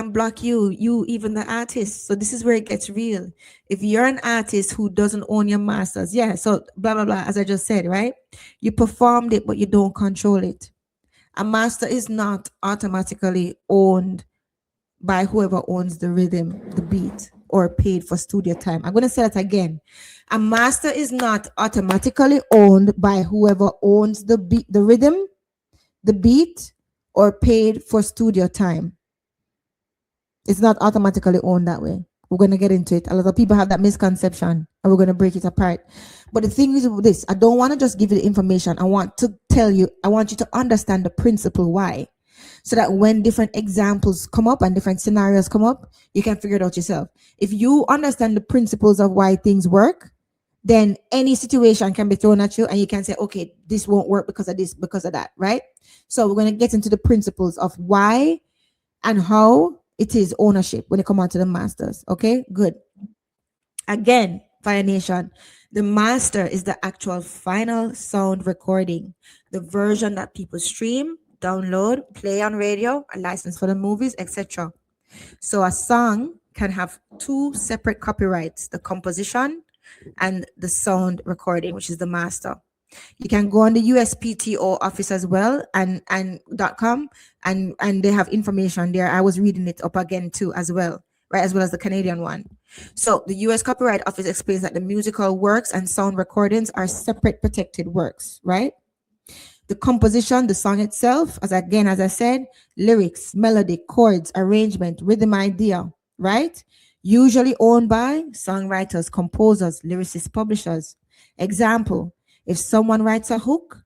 can block you, even the artist. So this is where it gets real. If you're an artist who doesn't own your masters, yeah, so blah blah blah, as I just said, right? You performed it, but you don't control it. A master is not automatically owned by whoever owns the rhythm, the beat, or paid for studio time. I'm going to say that again. A master is not automatically owned by whoever owns the beat, the rhythm, the beat, or paid for studio time. It's not automatically owned that way. We're going to get into it. A lot of people have that misconception, and we're going to break it apart. But the thing is with this, I don't want to just give you the information. I want to tell you, I want you to understand the principle why. So that when different examples come up and different scenarios come up, you can figure it out yourself. If you understand the principles of why things work, then any situation can be thrown at you and you can say, okay, this won't work because of this, because of that, right? So we're going to get into the principles of why and how it is ownership when it comes on to the masters. Okay, good. Again, Fire Nation, the master is the actual final sound recording, the version that people stream, download, play on radio, a license for the movies, etc. So a song can have two separate copyrights, the composition and the sound recording, which is the master. You can go on the USPTO office as well and .com and they have information there. I was reading it up again too as well, right, as well as the Canadian one. So the US Copyright Office explains that the musical works and sound recordings are separate protected works, right? The composition, the song itself, as I said, lyrics, melody, chords, arrangement, rhythm idea, right? Usually owned by songwriters, composers, lyricists, publishers. Example, if someone writes a hook,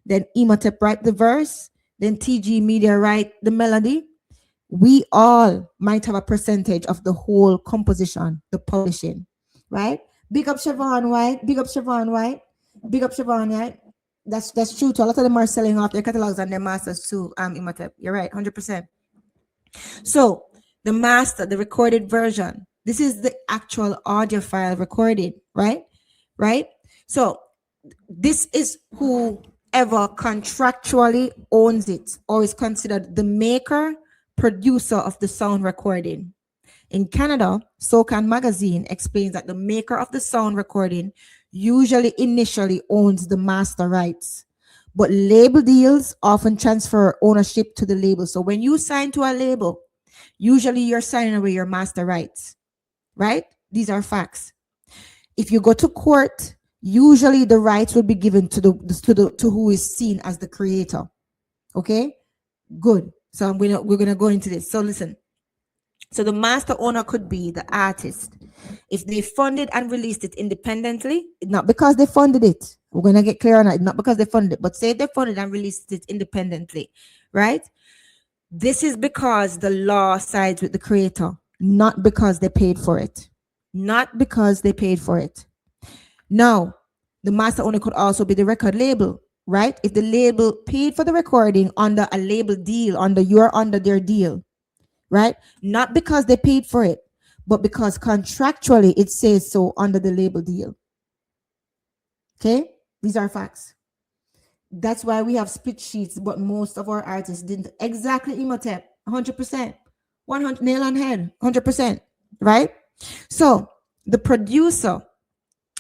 then Imhotep write the verse, then TG Media write the melody, we all might have a percentage of the whole composition, the publishing, right? Big up Siobhan White, big up Siobhan White, big up Siobhan White. That's true too. A lot of them are selling off their catalogs and their masters too. Imhotep, you're right, 100%. So the master, the recorded version, this is the actual audio file recorded, right? Right? So this is whoever contractually owns it or is considered the maker, producer of the sound recording. In Canada, SoCan Magazine explains that the maker of the sound recording usually initially owns the master rights, but label deals often transfer ownership to the label. So when you sign to a label, usually you're signing away your master rights, right? These are facts. If you go to court, usually the rights will be given to who is seen as the creator. Okay, good. So we're gonna go into this. So listen. So the master owner could be the artist. If they funded and released it independently, not because they funded it. We're going to get clear on that. Not because they funded it, but say they funded and released it independently, right? This is because the law sides with the creator, not because they paid for it. Not because they paid for it. Now, the master owner could also be the record label, right? If the label paid for the recording under a label deal, you're under their deal, right? Not because they paid for it, but because contractually it says so under the label deal. Okay? These are facts. That's why we have split sheets, but most of our artists didn't. Exactly, Imhotep, 100%. 100, nail on head, 100%, right? So the producer,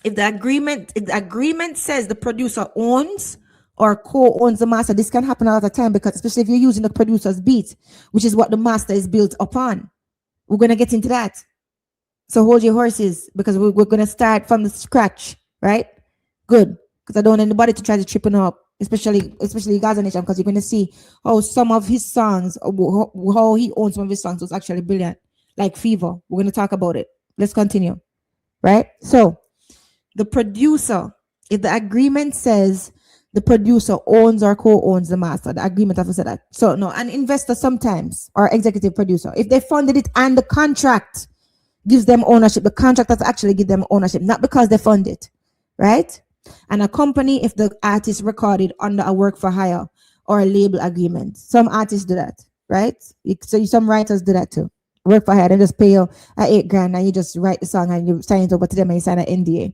if the agreement says the producer owns or co-owns the master, this can happen a lot of time because especially if you're using the producer's beat, which is what the master is built upon. We're going to get into that. So hold your horses because we're going to start from the scratch, right? Good. Because I don't want anybody to try to trip him up, especially Gaza Nation, because you're going to see how some of his songs, how he owns some of his songs was actually brilliant. Like Fever. We're going to talk about it. Let's continue. Right? So the producer, if the agreement says the producer owns or co-owns the master, the agreement officer that. So no, an investor sometimes or executive producer, if they funded it and the contract gives them ownership, the contract does actually give them ownership, not because they fund it, right? And a company, if the artist recorded under a work for hire or a label agreement, some artists do that, right? So some writers do that too. Work for hire, they just pay you $8,000 and you just write the song and you sign it over to them and you sign an NDA.